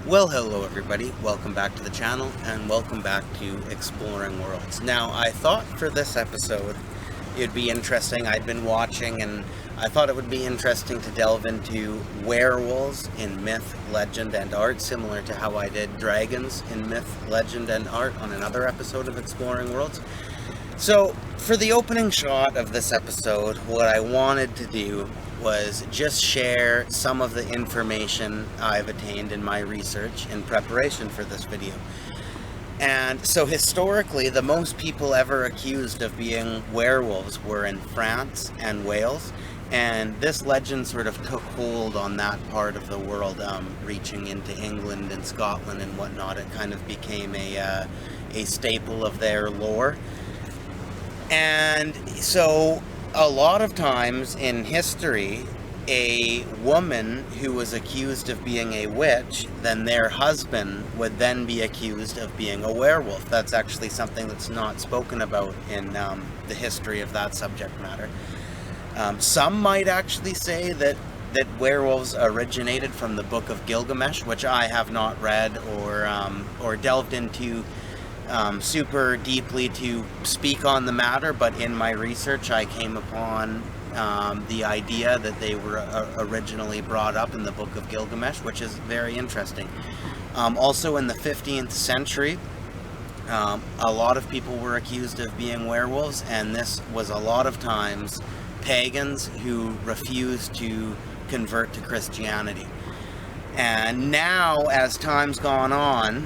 Well, hello everybody, welcome back to the channel, and welcome back to Exploring Worlds. Now, I thought for this episode it'd be interesting. I'd been watching, and I thought it would be interesting to delve into werewolves in myth, legend, and art, similar to how I did dragons in myth, legend, and art on another episode of Exploring Worlds. So, for the opening shot of this episode, what I wanted to do was just share some of the information I've attained in my research in preparation for this video. And so historically, the most people ever accused of being werewolves were in France and Wales, and this legend sort of took hold on that part of the world, reaching into England and Scotland and whatnot. It kind of became a staple of their lore. And so a lot of times in history, a woman who was accused of being a witch, then their husband would then be accused of being a werewolf. That's actually something that's not spoken about in the history of that subject matter. Some might actually say that werewolves originated from the Book of Gilgamesh, which I have not read or delved into super deeply to speak on the matter, but in my research I came upon the idea that they were originally brought up in the Book of Gilgamesh, which is very interesting. Also in the 15th century, a lot of people were accused of being werewolves, and this was a lot of times pagans who refused to convert to Christianity. And now, as time's gone on,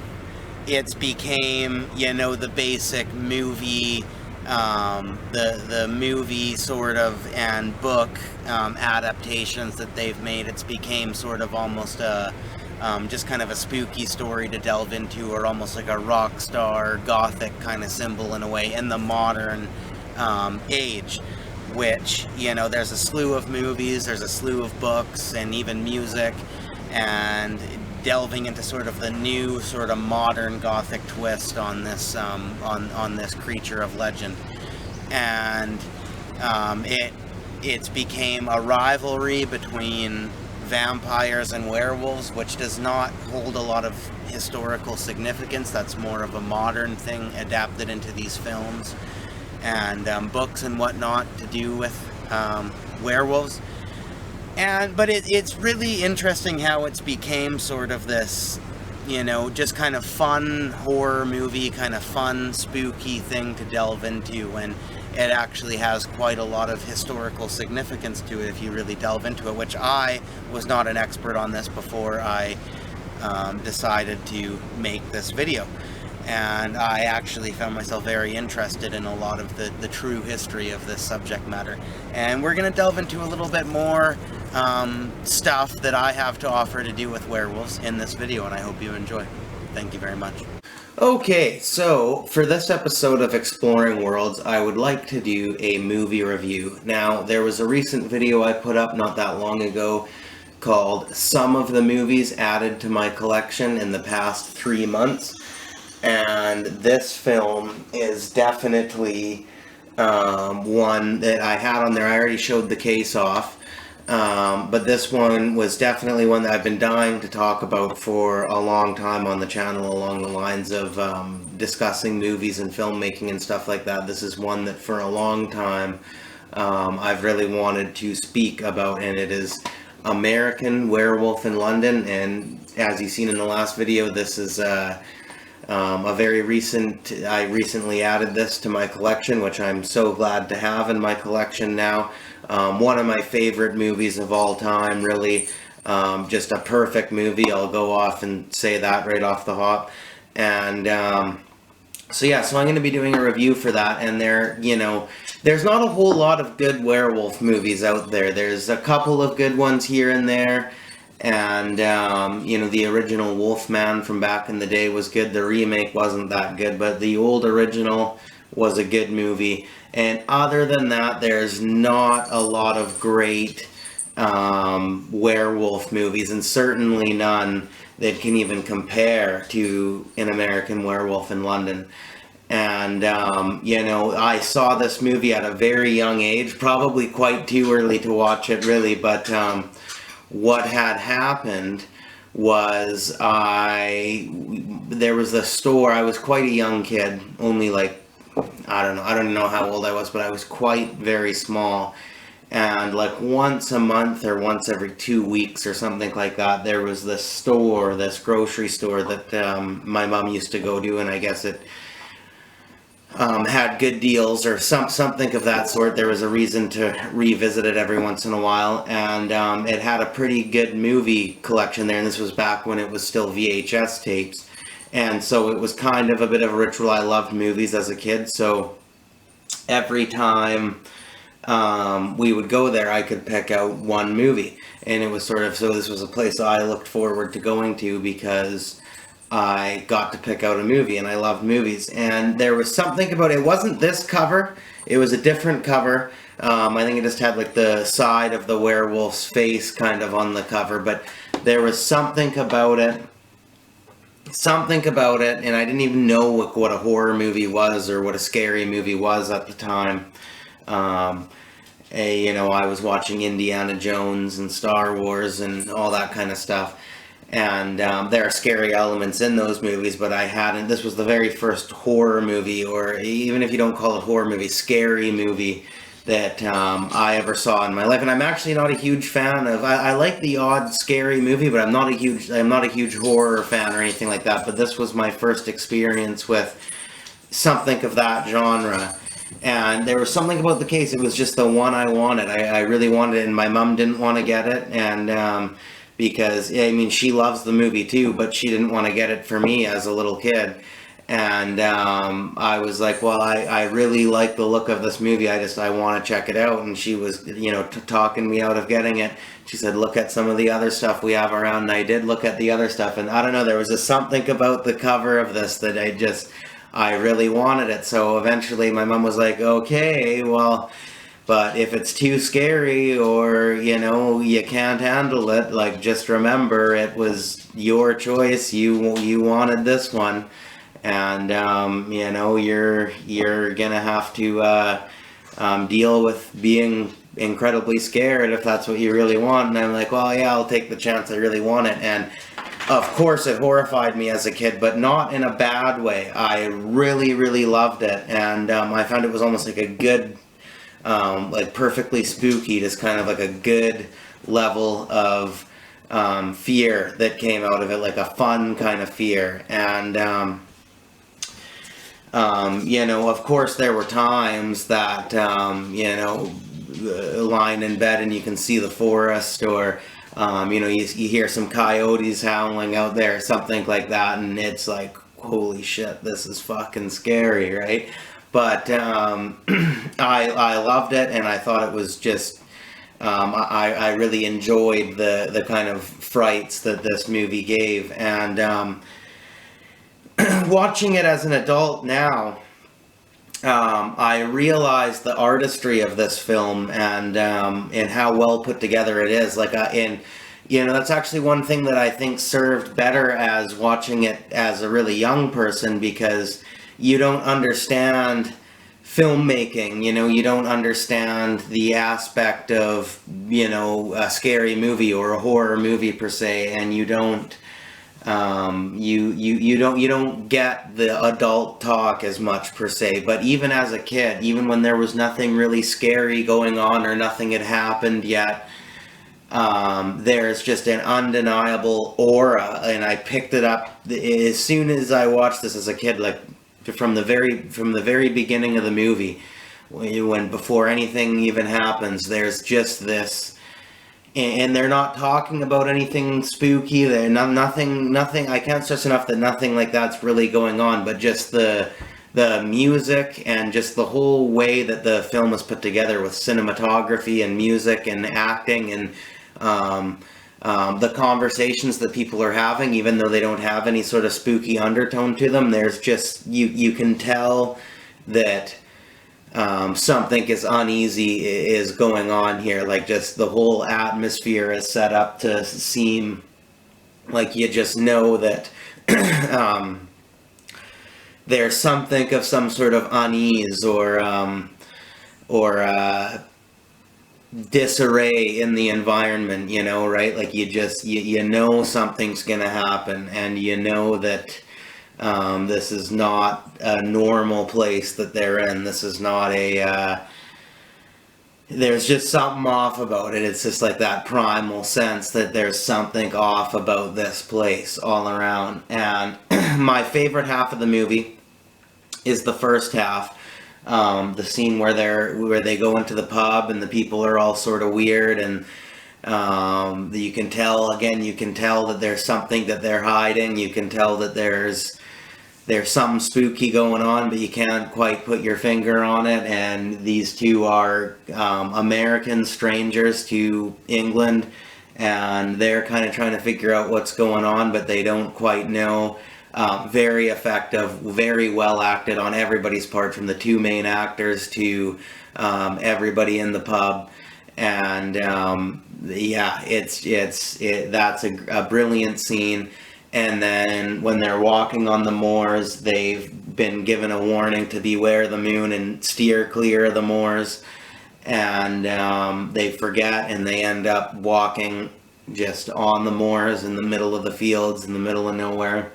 it's became, the basic movie, the movie sort of and book adaptations that they've made. It's became sort of almost just kind of a spooky story to delve into, or almost like a rock star gothic kind of symbol in a way in the modern age, which, there's a slew of movies, there's a slew of books, and even music, and delving into sort of the new sort of modern gothic twist on this on this creature of legend. And it's became a rivalry between vampires and werewolves, which does not hold a lot of historical significance. That's more of a modern thing adapted into these films and books and whatnot to do with werewolves. But it's really interesting how it's became sort of this, just kind of fun horror movie, kind of fun, spooky thing to delve into, and it actually has quite a lot of historical significance to it if you really delve into it, which I was not an expert on this before I decided to make this video. And I actually found myself very interested in a lot of the true history of this subject matter. And we're going to delve into a little bit more stuff that I have to offer to do with werewolves in this video, and I hope you enjoy. Thank you very much. Okay, so for this episode of Exploring Worlds, I would like to do a movie review. Now, there was a recent video I put up not that long ago called Some of the Movies Added to My Collection in the Past 3 Months. And this film is definitely one that I had on there. I already showed the case off, but this one was definitely one that I've been dying to talk about for a long time on the channel, along the lines of discussing movies and filmmaking and stuff like that. This is one that for a long time I've really wanted to speak about, and it is American Werewolf in London. And as you've seen in the last video, this is I recently added this to my collection, which I'm so glad to have in my collection now. One of my favorite movies of all time, really. Just a perfect movie. I'll go off and say that right off the hop. And so I'm going to be doing a review for that. And there's not a whole lot of good werewolf movies out there. There's a couple of good ones here and there. And, the original Wolfman from back in the day was good. The remake wasn't that good, but the old original was a good movie. And other than that, there's not a lot of great werewolf movies, and certainly none that can even compare to An American Werewolf in London. And, I saw this movie at a very young age, probably quite too early to watch it, really, but what had happened was there was a store. I was quite a young kid, only like, I don't know how old I was, but I was quite very small. And like once a month or once every 2 weeks or something like that, there was this grocery store that my mom used to go to, and I guess it had good deals or something of that sort. There was a reason to revisit it every once in a while, and it had a pretty good movie collection there, and this was back when it was still VHS tapes, and so it was kind of a bit of a ritual. I loved movies as a kid, so every time we would go there, I could pick out one movie, and it was so this was a place I looked forward to going to because I got to pick out a movie, and I loved movies. And there was something about it. It wasn't this cover. It was a different cover. I think it just had like the side of the werewolf's face kind of on the cover, but there was something about it. And I didn't even know what a horror movie was or what a scary movie was at the time. I was watching Indiana Jones and Star Wars and all that kind of stuff. And there are scary elements in those movies, but this was the very first horror movie, or even if you don't call it horror movie, scary movie that I ever saw in my life. And I'm actually not a huge fan of, I like the odd scary movie, but I'm not a huge horror fan or anything like that. But this was my first experience with something of that genre. And there was something about the case, it was just the one I wanted. I really wanted it, and my mom didn't want to get it, and because, I mean, she loves the movie too, but she didn't want to get it for me as a little kid. And I was like, well, I really like the look of this movie. I want to check it out. And she was, talking me out of getting it. She said, look at some of the other stuff we have around. And I did look at the other stuff. And I don't know, there was something about the cover of this that I really wanted it. So eventually my mom was like, okay, well, but if it's too scary or, you can't handle it, like, just remember it was your choice. You wanted this one. And, you're gonna have to deal with being incredibly scared if that's what you really want. And I'm like, well, yeah, I'll take the chance. I really want it. And of course it horrified me as a kid, but not in a bad way. I really, really loved it. And I found it was almost like a good, like perfectly spooky, just kind of like a good level of fear that came out of it, like a fun kind of fear. And of course there were times that lying in bed and you can see the forest, or you hear some coyotes howling out there, something like that, and it's like, holy shit, this is fucking scary, right? But I loved it, and I thought it was just I really enjoyed the kind of frights that this movie gave. And watching it as an adult now, I realized the artistry of this film and how well put together it is. Like, that's actually one thing that I think served better as watching it as a really young person, because you don't understand filmmaking, you don't understand the aspect of, a scary movie or a horror movie per se, and you don't you don't get the adult talk as much per se. But even as a kid, even when there was nothing really scary going on or nothing had happened yet, there's just an undeniable aura, and I picked it up as soon as I watched this as a kid, like from the very beginning of the movie, when before anything even happens, there's just this. And they're not talking about anything spooky. They're nothing. I can't stress enough that nothing like that's really going on. But just the music and just the whole way that the film is put together with cinematography and music and acting and the conversations that people are having, even though they don't have any sort of spooky undertone to them. There's just you can tell that. Something is uneasy is going on here. Like, just the whole atmosphere is set up to seem like you just know that there's something of some sort of unease or disarray in the environment, right? Like you know something's gonna happen, and you know that this is not a normal place that they're in. This is not there's just something off about it. It's just like that primal sense that there's something off about this place all around. And my favorite half of the movie is the first half. The scene where they go into the pub and the people are all sort of weird, and you can tell that there's something that they're hiding. You can tell that there's something spooky going on, but you can't quite put your finger on it. And these two are American strangers to England, and they're kind of trying to figure out what's going on, but they don't quite know. Very effective, very well acted on everybody's part, from the two main actors to everybody in the pub. And that's a brilliant scene. And then when they're walking on the moors, they've been given a warning to beware the moon and steer clear of the moors. And they forget, and they end up walking just on the moors in the middle of the fields, in the middle of nowhere.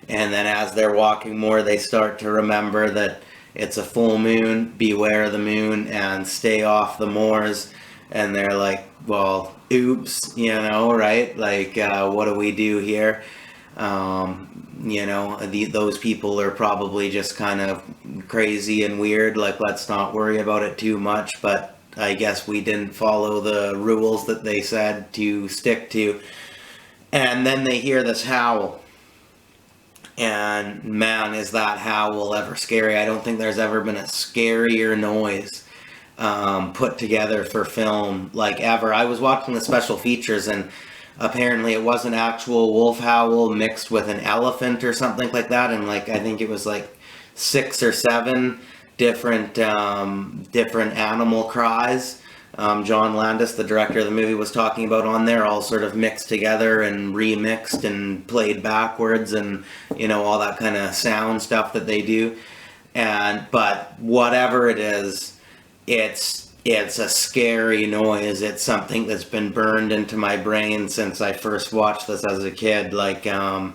And then as they're walking more, they start to remember that it's a full moon, beware the moon, and stay off the moors. And they're like, well, oops, right? Like, what do we do here? Those people are probably just kind of crazy and weird. Like, let's not worry about it too much. But I guess we didn't follow the rules that they said to stick to. And then they hear this howl. And man, is that howl ever scary. I don't think there's ever been a scarier noise put together for film, like, ever. I was watching the special features, and apparently it was an actual wolf howl mixed with an elephant or something like that, and I think it was 6 or 7 different animal cries. John Landis, the director of the movie, was talking about on there, all sort of mixed together and remixed and played backwards, and all that kind of sound stuff that they do. But whatever it is, it's a scary noise. It's something that's been burned into my brain since I first watched this as a kid. I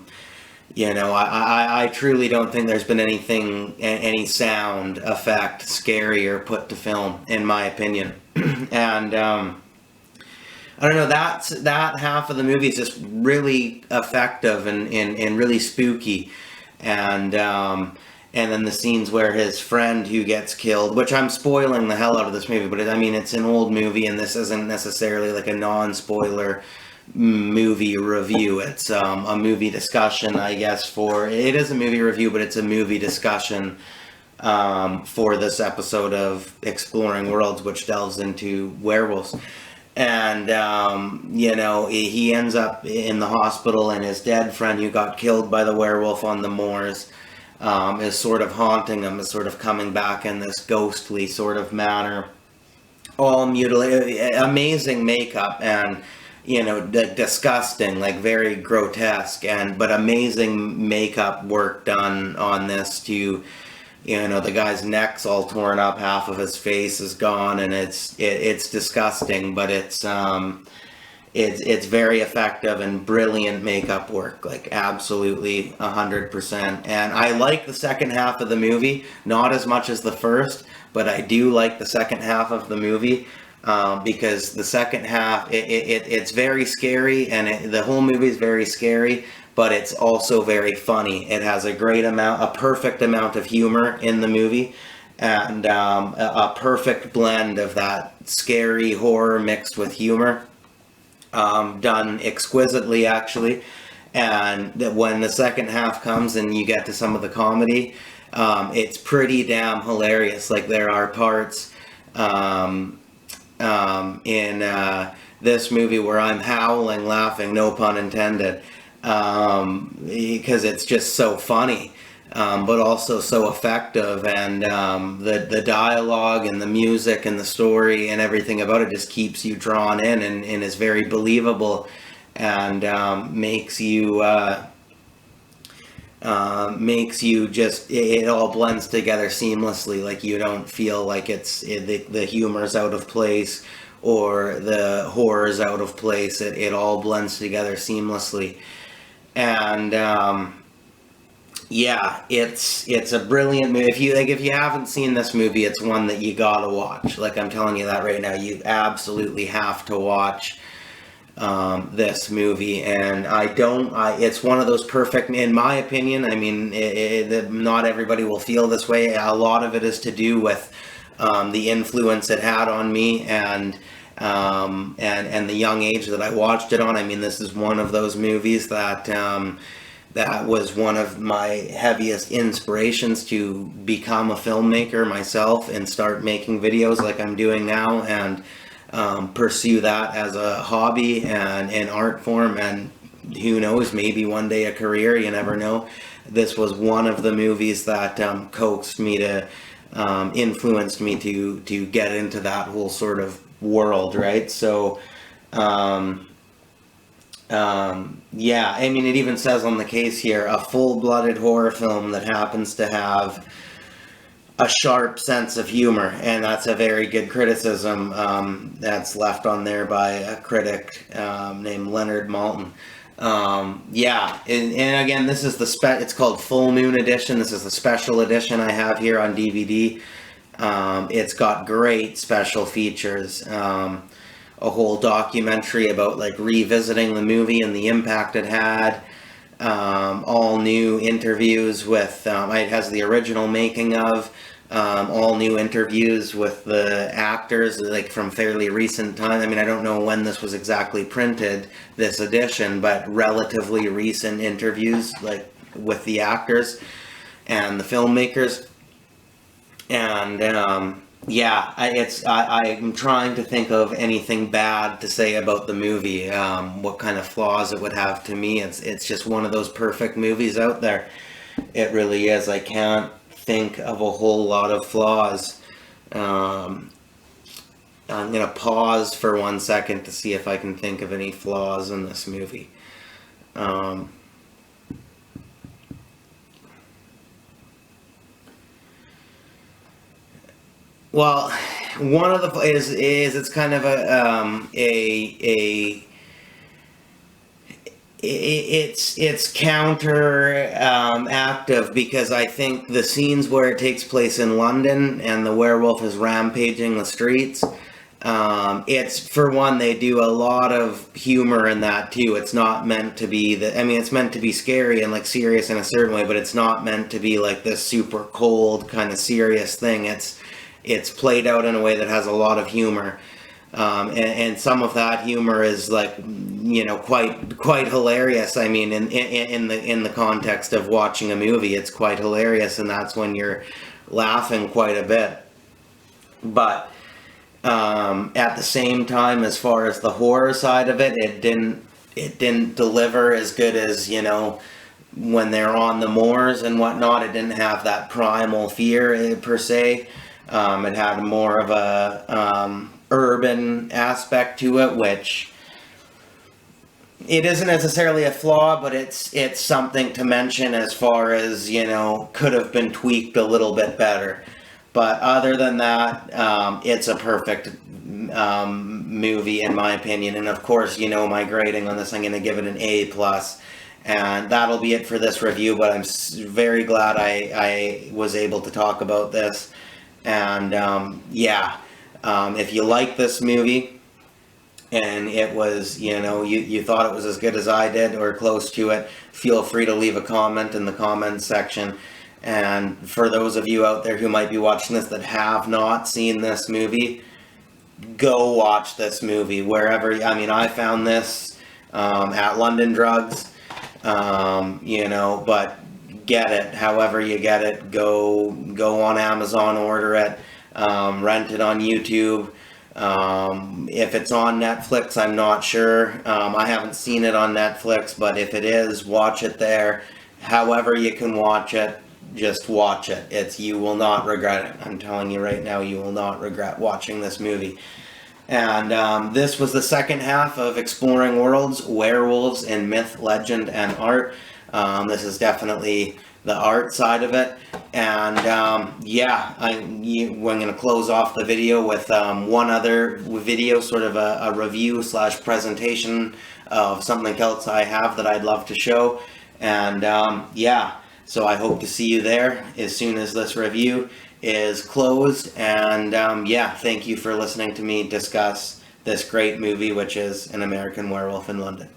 truly don't think there's been any sound effect scarier put to film, in my opinion. And I don't know, that half of the movie is just really effective and really spooky. And then the scenes where his friend who gets killed, which I'm spoiling the hell out of this movie, but it's an old movie, and this isn't necessarily like a non-spoiler movie review. It's a movie discussion, I guess. It is a movie review, but it's a movie discussion for this episode of Exploring Worlds, which delves into werewolves. And he ends up in the hospital, and his dead friend who got killed by the werewolf on the moors is sort of haunting him, is sort of coming back in this ghostly sort of manner, all mutilated, amazing makeup, and disgusting, very grotesque, but amazing makeup work done on this. To the guy's neck's all torn up, half of his face is gone, and it's disgusting, but it's very effective and brilliant makeup work, absolutely 100%. And I like the second half of the movie, not as much as the first, but I do like the second half of the movie. Because the second half, it's very scary, and the whole movie is very scary, but it's also very funny. It has a perfect amount of humor in the movie, and a perfect blend of that scary horror mixed with humor, done exquisitely, actually. And when the second half comes and you get to some of the comedy, it's pretty damn hilarious. There are parts in this movie where I'm howling laughing, no pun intended, because it's just so funny, but also so effective, and the dialogue and the music and the story and everything about it just keeps you drawn in, and is very believable, and makes you makes you just, it all blends together seamlessly. Like, you don't feel like the humor's out of place or the horror's out of place. It all blends together seamlessly. And yeah, it's a brilliant movie. If you haven't seen this movie, it's one that you gotta watch. Like, I'm telling you that right now, you absolutely have to watch this movie. And it's one of those perfect, in my opinion. I mean, not everybody will feel this way. A lot of it is to do with the influence it had on me, and the young age that I watched it on. I mean, this is one of those movies that that was one of my heaviest inspirations to become a filmmaker myself and start making videos like I'm doing now, and pursue that as a hobby and an art form, and who knows, maybe one day a career. You never know. This was one of the movies that coaxed me to, influenced me to get into that whole sort of world, right? So yeah, I mean, it even says on the case here, a full-blooded horror film that happens to have a sharp sense of humor. And that's a very good criticism that's left on there by a critic named Leonard Maltin. Yeah, and again, this is it's called Full Moon Edition. This is the special edition I have here on DVD. It's got great special features. A whole documentary about, like, revisiting the movie and the impact it had. All new interviews with, it has the original making of, all new interviews with the actors, like, from fairly recent time. I mean, I don't know when this was exactly printed, this edition, but relatively recent interviews, like, with the actors and the filmmakers. And yeah, I'm trying to think of anything bad to say about the movie. What kind of flaws it would have. To me, it's just one of those perfect movies out there. It really is. I can't think of a whole lot of flaws. I'm gonna pause for 1 second to see if I can think of any flaws in this movie. Well, one of the is it's kind of it's counter active, because I think the scenes where it takes place in London and the werewolf is rampaging the streets, it's, for one, they do a lot of humor in that too. It's not meant to be it's meant to be scary and, like, serious in a certain way, but it's not meant to be like this super cold kind of serious thing. It's played out in a way that has a lot of humor, and some of that humor is, like, quite hilarious. I mean, in the context of watching a movie, it's quite hilarious, and that's when you're laughing quite a bit. But at the same time, as far as the horror side of it, it didn't deliver as good as, when they're on the moors and whatnot. It didn't have that primal fear per se. It had more of a urban aspect to it, which it isn't necessarily a flaw, but it's something to mention as far as, could have been tweaked a little bit better. But other than that, it's a perfect movie in my opinion. And of course, my grading on this, I'm going to give it an A+. And that'll be it for this review, but I'm very glad I was able to talk about this. And yeah, if you like this movie and it was, you thought it was as good as I did or close to it, feel free to leave a comment in the comments section. And for those of you out there who might be watching this that have not seen this movie, go watch this movie wherever. I found this at London Drugs, but get it however you get it. Go on Amazon, order it, rent it on YouTube. If it's on Netflix, I'm not sure. I haven't seen it on Netflix, but if it is, watch it there. However you can watch it, just watch it. You will not regret it. I'm telling you right now, you will not regret watching this movie. And this was the second half of Exploring Worlds, Werewolves in Myth, Legend, and Art. This is definitely the art side of it. And I'm going to close off the video with one other video, sort of a review / presentation of something else I have that I'd love to show. And so I hope to see you there as soon as this review is closed. And thank you for listening to me discuss this great movie, which is An American Werewolf in London.